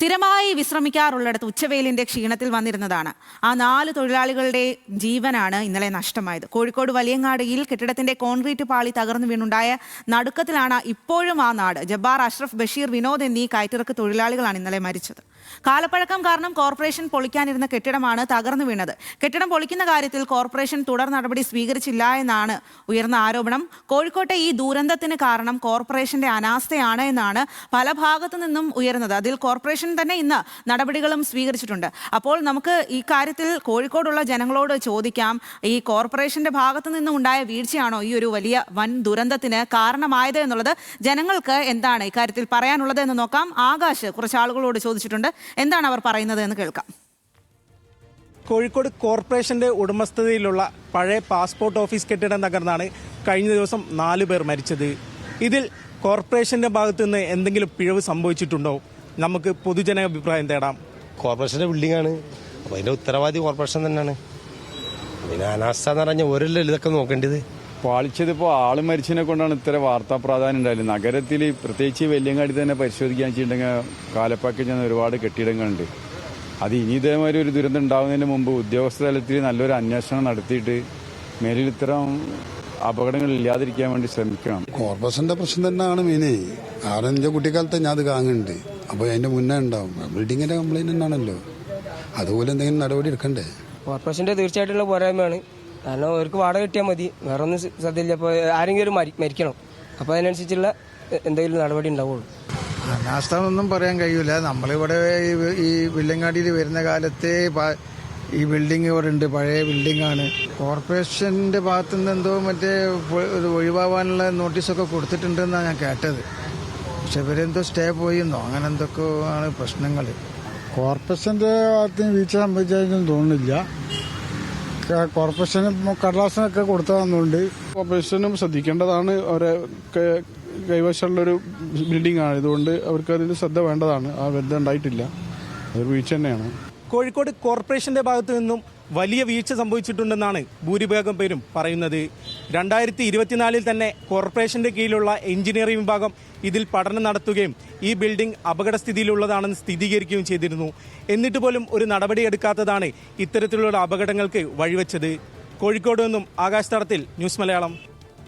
സ്ഥിരമായി വിശ്രമിക്കാറുള്ളിടത്ത് ഉച്ചവെയിലിന്റെ ക്ഷീണത്തിൽ വന്നിരുന്നതാണ്. ആ 4 തൊഴിലാളികളുടെ ജീവനാണ് ഇന്നലെ നഷ്ടമായത്. കോഴിക്കോട് വലിയങ്ങാടിയിൽ കെട്ടിടത്തിന്റെ കോൺക്രീറ്റ് പാളി തകർന്നു വീണുണ്ടായ നടുക്കത്തിലാണ് ഇപ്പോഴും ആ നാട്. ജബ്ബാർ, അഷ്റഫ്, ബഷീർ, വിനോദ് എന്നീ കയറ്റിറക്ക് തൊഴിലാളികളാണ് ഇന്നലെ മരിച്ചത്. കാലപ്പഴക്കം കാരണം കോർപ്പറേഷൻ പൊളിക്കാനിരുന്ന കെട്ടിടമാണ് തകർന്നു വീണത്. കെട്ടിടം പൊളിക്കുന്ന കാര്യത്തിൽ കോർപ്പറേഷൻ തുടർ നടപടി സ്വീകരിച്ചില്ല എന്നാണ് ഉയർന്ന ആരോപണം. കോഴിക്കോട്ടെ ഈ ദുരന്തത്തിന് കാരണം കോർപ്പറേഷന്റെ അനാസ്ഥയാണ് എന്നാണ് പല ഭാഗത്തു നിന്നും ഉയരുന്നത്. അതിൽ കോർപ്പറേഷൻ തന്നെ ഇന്ന് നടപടികളും സ്വീകരിച്ചിട്ടുണ്ട്. അപ്പോൾ നമുക്ക് ഈ കാര്യത്തിൽ കോഴിക്കോടുള്ള ജനങ്ങളോട് ചോദിക്കാം, ഈ കോർപ്പറേഷന്റെ ഭാഗത്തു നിന്നും ഉണ്ടായ വീഴ്ചയാണോ ഈ ഒരു വലിയ വൻ ദുരന്തത്തിന് കാരണമായത് എന്നുള്ളത്? ജനങ്ങൾക്ക് എന്താണ് ഇക്കാര്യത്തിൽ പറയാനുള്ളത് എന്ന് നോക്കാം. ആകാശ് കുറച്ച് ആളുകളോട് ചോദിച്ചിട്ടുണ്ട്. എന്താണ് അവർ പറയുന്നത് എന്ന് കേൾക്കാം. കോഴിക്കോട് കോർപ്പറേഷന്റെ ഉടമസ്ഥതയിലുള്ള പഴയ പാസ്പോർട്ട് ഓഫീസ് കെട്ടിടം തകർന്നാണ് കഴിഞ്ഞ ദിവസം 4 പേർ മരിച്ചത്. ഇതിൽ കോർപ്പറേഷന്റെ ഭാഗത്ത് നിന്ന് എന്തെങ്കിലും പിഴവ് സംഭവിച്ചിട്ടുണ്ടോ? നമുക്ക് പൊതുജന അഭിപ്രായം തേടാം. കോർപ്പറേഷന്റെ ബിൽഡിംഗ് ആണ്, അപ്പോൾ അതിന്റെ ഉത്തരവാദി കോർപ്പറേഷൻ തന്നെയാണ്. പിന്നെ അനാസ്ഥ എന്ന് പറഞ്ഞാൽ ഒരല്ലോ ഇതൊക്കെ നോക്കേണ്ടത്. പാളിച്ചതിപ്പോൾ ആള് മരിച്ചതിനെ കൊണ്ടാണ് ഇത്ര വാർത്താ പ്രാധാന്യം ഉണ്ടായത്. നഗരത്തിൽ പ്രത്യേകിച്ച് വെല്ലിയങ്ങാടി തന്നെ പരിശോധിക്കാൻ വെച്ചിട്ടുണ്ടെങ്കിൽ കാലപ്പാക്കി ചെന്ന ഒരുപാട് കെട്ടിടങ്ങളുണ്ട്. അത് ഇനി ഇതേമാതിരി ഒരു ദുരന്തം ഉണ്ടാകുന്നതിന് മുമ്പ് ഉദ്യോഗസ്ഥ തലത്തിൽ നല്ലൊരു അന്വേഷണം നടത്തിയിട്ട് മേലിൽ ഇത്തരം അപകടങ്ങൾ ഇല്ലാതിരിക്കാൻ വേണ്ടി ശ്രമിക്കണം. കോർപ്പറേഷന്റെ പ്രശ്നം തന്നെയാണ് മെയിൻ. കാരണം എൻ്റെ കുട്ടിക്കാലത്ത് ഞാൻ അത് കാണുന്നുണ്ട്. അപ്പോൾ അതിന്റെ മുന്നേ ഉണ്ടാവും ബിൽഡിങ്ങിന്റെ കംപ്ലൈന്റ് തന്നെയാണല്ലോ. അതുപോലെ എന്തെങ്കിലും നടപടി എടുക്കണ്ടേ? കോർപ്പറേഷന്റെ തീർച്ചയായിട്ടുള്ള പോരായ്മയാണ്. കാരണം അവർക്ക് വാടക കിട്ടിയാൽ മതി, വേറെ ഒന്നും ശ്രദ്ധയില്ല. അപ്പോൾ ആരെങ്കിലും മരിക്കണം, അപ്പോൾ അതിനനുസരിച്ചുള്ള എന്തെങ്കിലും നടപടി ഉണ്ടാവുള്ളൂ. അനാസ്ഥ എന്നൊന്നും പറയാൻ കഴിയൂല. നമ്മളിവിടെ ഈ വില്ലങ്ങാടിയിൽ വരുന്ന കാലത്തെ ഈ ബിൽഡിംഗ് ഇവിടെ ഉണ്ട്, പഴയ ബിൽഡിംഗ് ആണ്. കോർപ്പറേഷന്റെ ഭാഗത്തു നിന്ന് എന്തോ മറ്റേ ഒഴിവാകാനുള്ള നോട്ടീസൊക്കെ കൊടുത്തിട്ടുണ്ടെന്നാണ് ഞാൻ കേട്ടത്. പക്ഷെ ഇവരെന്തോ സ്റ്റേ പോയിന്നോ അങ്ങനെ എന്തൊക്കെയാണ് പ്രശ്നങ്ങൾ. കോർപ്പറേഷന്റെ ഭാഗത്ത് വീഴ്ച സംഭവിച്ചതെന്ന് തോന്നുന്നില്ല. കോർപ്പറേഷന് കടലാസിനൊക്കെ കൊടുത്തതെന്നുണ്ട്. കോർപ്പറേഷനും ശ്രദ്ധിക്കേണ്ടതാണ്. അവരെ കൈവശമുള്ളൊരു ബിൽഡിംഗ് ആണ്, ഇതുകൊണ്ട് അവർക്ക് അതിൽ ശ്രദ്ധ വേണ്ടതാണ്. ആ വെറുതെ ഉണ്ടായിട്ടില്ല, അതൊരു വീഴ്ച തന്നെയാണ്. കോഴിക്കോട് കോർപ്പറേഷന്റെ ഭാഗത്തു നിന്നും വലിയ വീഴ്ച സംഭവിച്ചിട്ടുണ്ടെന്നാണ് ഭൂരിഭാഗം പേരും പറയുന്നത്. 2024 തന്നെ കോർപ്പറേഷന്റെ കീഴിലുള്ള എഞ്ചിനീയറിംഗ് വിഭാഗം ഇതിൽ പഠനം നടത്തുകയും ഈ ബിൽഡിംഗ് അപകടസ്ഥിതിയിലുള്ളതാണെന്ന് സ്ഥിരീകരിക്കുകയും ചെയ്തിരുന്നു. എന്നിട്ട് പോലും ഒരു നടപടിയെടുക്കാത്തതാണ് ഇത്തരത്തിലുള്ള അപകടങ്ങൾക്ക് വഴിവെച്ചത്. കോഴിക്കോട് നിന്നും ആകാശ് തടത്തിൽ, ന്യൂസ് മലയാളം.